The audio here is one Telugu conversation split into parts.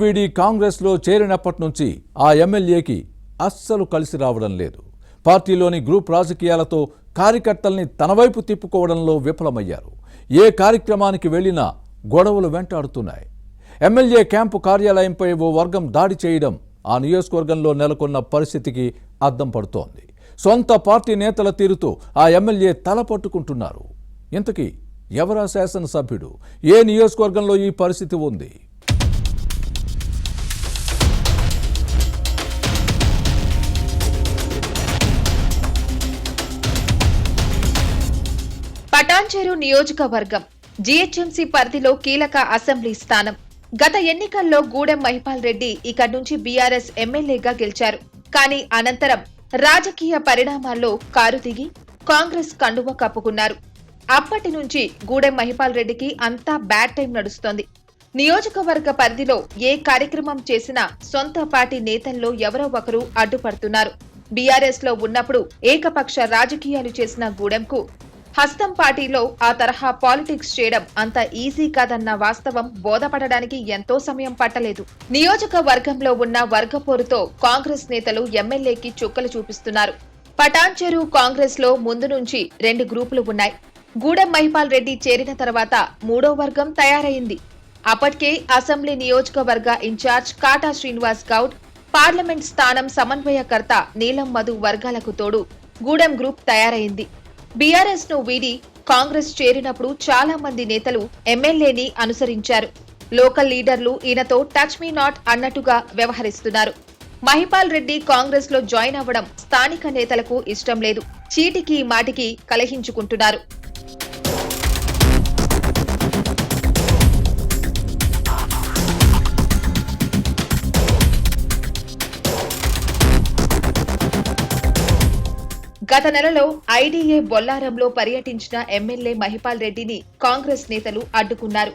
వీడి కాంగ్రెస్లో చేరినప్పటి నుంచి ఆ ఎమ్మెల్యేకి అస్సలు కలిసి రావడం లేదు. పార్టీలోని గ్రూప్ రాజకీయాలతో కార్యకర్తల్ని తన వైపు తిప్పుకోవడంలో విఫలమయ్యారు. ఏ కార్యక్రమానికి వెళ్ళినా గొడవలు వెంటాడుతున్నాయి. ఎమ్మెల్యే క్యాంపు కార్యాలయంపై ఓ వర్గం దాడి చేయడం ఆ నియోజకవర్గంలో నెలకొన్న పరిస్థితికి అద్దం పడుతోంది. సొంత పార్టీ నేతల తీరుతో ఆ ఎమ్మెల్యే తల పట్టుకుంటున్నారు. ఇంతకీ ఎవరా శాసనసభ్యుడు? ఏ నియోజకవర్గంలో ఈ పరిస్థితి ఉంది? పటాన్చెరు నియోజకవర్గం జీహెచ్ఎంసీ పరిధిలో కీలక అసెంబ్లీ స్థానం. గత ఎన్నికల్లో గూడెం మహిపాల్ రెడ్డి ఇక్కడి నుంచి బీఆర్ఎస్ ఎమ్మెల్యేగా గెలిచారు. కానీ అనంతరం రాజకీయ పరిణామాల్లో కారు దిగి కాంగ్రెస్ కండువ కప్పుకున్నారు. అప్పటి నుంచి గూడెం మహిపాల్ రెడ్డికి అంతా బ్యాడ్ టైం నడుస్తోంది. నియోజకవర్గ పరిధిలో ఏ కార్యక్రమం చేసినా సొంత పార్టీ నేతల్లో ఎవరో ఒకరు అడ్డుపడుతున్నారు. బీఆర్ఎస్ లో ఉన్నప్పుడు ఏకపక్ష రాజకీయాలు చేసిన గూడెంకు హస్తం పార్టీలో ఆ తరహా పాలిటిక్స్ చేయడం అంత ఈజీ కాదన్న వాస్తవం బోధపడడానికి ఎంతో సమయం పట్టలేదు. నియోజకవర్గంలో ఉన్న వర్గపోరుతో కాంగ్రెస్ నేతలు ఎమ్మెల్యేకి చుక్కలు చూపిస్తున్నారు. పటాన్చెరు కాంగ్రెస్ లో ముందు నుంచి 2 గ్రూపులు ఉన్నాయి. గూడెం మహిపాల్ రెడ్డి చేరిన తర్వాత 3వ వర్గం తయారైంది. అప్పటికే అసెంబ్లీ నియోజకవర్గ ఇన్ఛార్జ్ కాటా శ్రీనివాస్ గౌడ్, పార్లమెంట్ స్థానం సమన్వయకర్త నీలం మధు వర్గాలకు తోడు గూడెం గ్రూప్ తయారైంది. బీఆర్ఎస్ ను వీడి కాంగ్రెస్ చేరినప్పుడు చాలా మంది నేతలు ఎమ్మెల్యేని అనుసరించారు. లోకల్ లీడర్లు ఈయనతో టచ్ మీ నాట్ అన్నట్టుగా వ్యవహరిస్తున్నారు. మహిపాల్ రెడ్డి కాంగ్రెస్ లో జాయిన్ అవ్వడం స్థానిక నేతలకు ఇష్టం లేదు. చీటికి మాటికి కలహించుకుంటున్నారు. గత నెలలో ఐడీఏ బొల్లారంలో పర్యటించిన ఎమ్మెల్యే మహిపాల్ రెడ్డిని కాంగ్రెస్ నేతలు అడ్డుకున్నారు.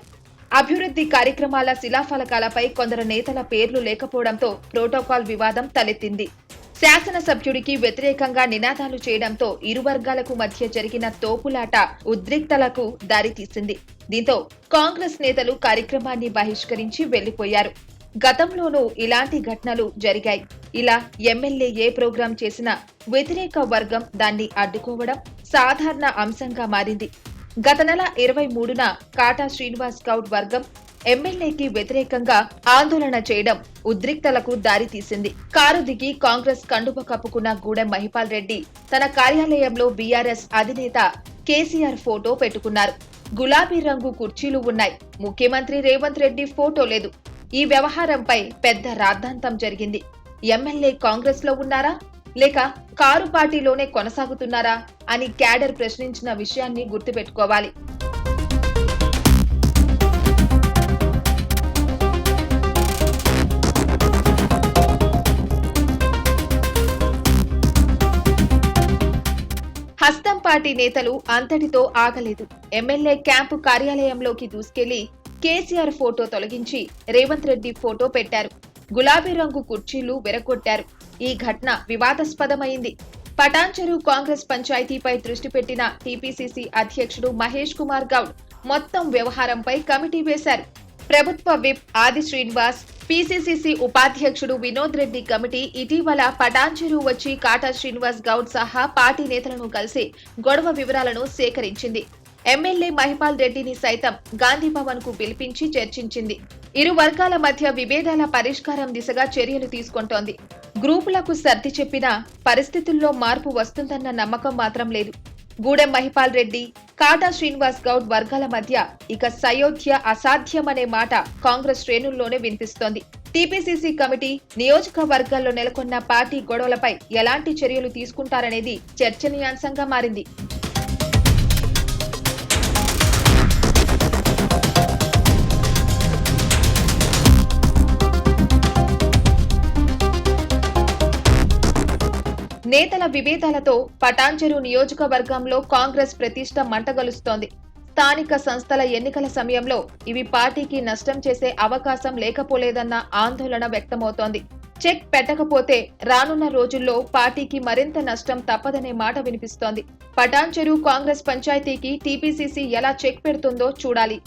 అభివృద్ధి కార్యక్రమాల శిలాఫలకాలపై కొందరు నేతల పేర్లు లేకపోవడంతో ప్రోటోకాల్ వివాదం తలెత్తింది. శాసనసభ్యుడికి వ్యతిరేకంగా నినాదాలు చేయడంతో ఇరు వర్గాలకు మధ్య జరిగిన తోపులాట ఉద్రిక్తలకు దారితీసింది. దీంతో కాంగ్రెస్ నేతలు కార్యక్రమాన్ని బహిష్కరించి వెళ్లిపోయారు. గతంలోనూ ఇలాంటి ఘటనలు జరిగాయి. ఇలా ఎమ్మెల్యే ఏ ప్రోగ్రాం చేసినా వ్యతిరేక వర్గం దాన్ని అడ్డుకోవడం సాధారణ అంశంగా మారింది. గత నెల 23న కాటా శ్రీనివాస్ గౌడ్ వర్గం ఎమ్మెల్యేకి వ్యతిరేకంగా ఆందోళన చేయడం ఉద్రిక్తలకు దారితీసింది. కారు దిగి కాంగ్రెస్ కండువ కప్పుకున్న గూడెం మహిపాల్ రెడ్డి తన కార్యాలయంలో బీఆర్ఎస్ అధినేత కేసీఆర్ ఫోటో పెట్టుకున్నారు. గులాబీ రంగు కుర్చీలు ఉన్నాయి. ముఖ్యమంత్రి రేవంత్ రెడ్డి ఫోటో లేదు. ఈ వ్యవహారంపై పెద్ద రాద్ధాంతం జరిగింది. ఎమ్మెల్యే కాంగ్రెస్ లో ఉన్నారా లేక కారు పార్టీలోనే కొనసాగుతున్నారా అని క్యాడర్ ప్రశ్నించిన విషయాన్ని గుర్తుపెట్టుకోవాలి. హస్తం పార్టీ నేతలు అంతటితో ఆగలేదు. ఎమ్మెల్యే క్యాంపు కార్యాలయంలోకి దూసుకెళ్లి కేసీఆర్ ఫోటో తొలగించి రేవంత్ రెడ్డి ఫోటో పెట్టారు. గులాబీ రంగు కుర్చీలు విరగొట్టారు. ఈ ఘటన వివాదాస్పదమైంది. పటాన్చెరు కాంగ్రెస్ పంచాయతీపై దృష్టి పెట్టిన టీపీసీసీ అధ్యక్షుడు మహేష్ కుమార్ గౌడ్ మొత్తం వ్యవహారంపై కమిటీ వేశారు. ప్రభుత్వ విప్ ఆది శ్రీనివాస్, పీసీసీసీ ఉపాధ్యక్షుడు వినోద్ రెడ్డి కమిటీ ఇటీవల పటాన్చెరు వచ్చి కాటా శ్రీనివాస్ గౌడ్ సహా పార్టీ నేతలను కలిసి గొడవ వివరాలను సేకరించింది. ఎమ్మెల్యే మహిపాల్ రెడ్డిని సైతం గాంధీ భవన్ కు పిలిపించి చర్చించింది. ఇరు వర్గాల మధ్య విభేదాల పరిష్కారం దిశగా చర్యలు తీసుకుంటోంది. గ్రూపులకు సర్ది చెప్పినా పరిస్థితుల్లో మార్పు వస్తుందన్న నమ్మకం మాత్రం లేదు. గూడెం మహిపాల్ రెడ్డి, కాటా శ్రీనివాస్ గౌడ్ వర్గాల మధ్య ఇక సయోధ్య అసాధ్యమనే మాట కాంగ్రెస్ శ్రేణుల్లోనే వినిపిస్తోంది. టీపీసీసీ కమిటీ నియోజకవర్గాల్లో నెలకొన్న పార్టీ గొడవలపై ఎలాంటి చర్యలు తీసుకుంటారనేది చర్చనీయాంశంగా మారింది. నేతల విభేదాలతో పటాన్చెరు నియోజకవర్గంలో కాంగ్రెస్ ప్రతిష్ట మంటగలుస్తోంది. స్థానిక సంస్థల ఎన్నికల సమయంలో ఇవి పార్టీకి నష్టం చేసే అవకాశం లేకపోలేదన్న ఆందోళన వ్యక్తమవుతోంది. చెక్ పెట్టకపోతే రానున్న రోజుల్లో పార్టీకి మరింత నష్టం తప్పదనే మాట వినిపిస్తోంది. పటాన్చెరు కాంగ్రెస్ పంచాయతీకి టీపీసీసీ ఎలా చెక్ పెడుతుందో చూడాలి.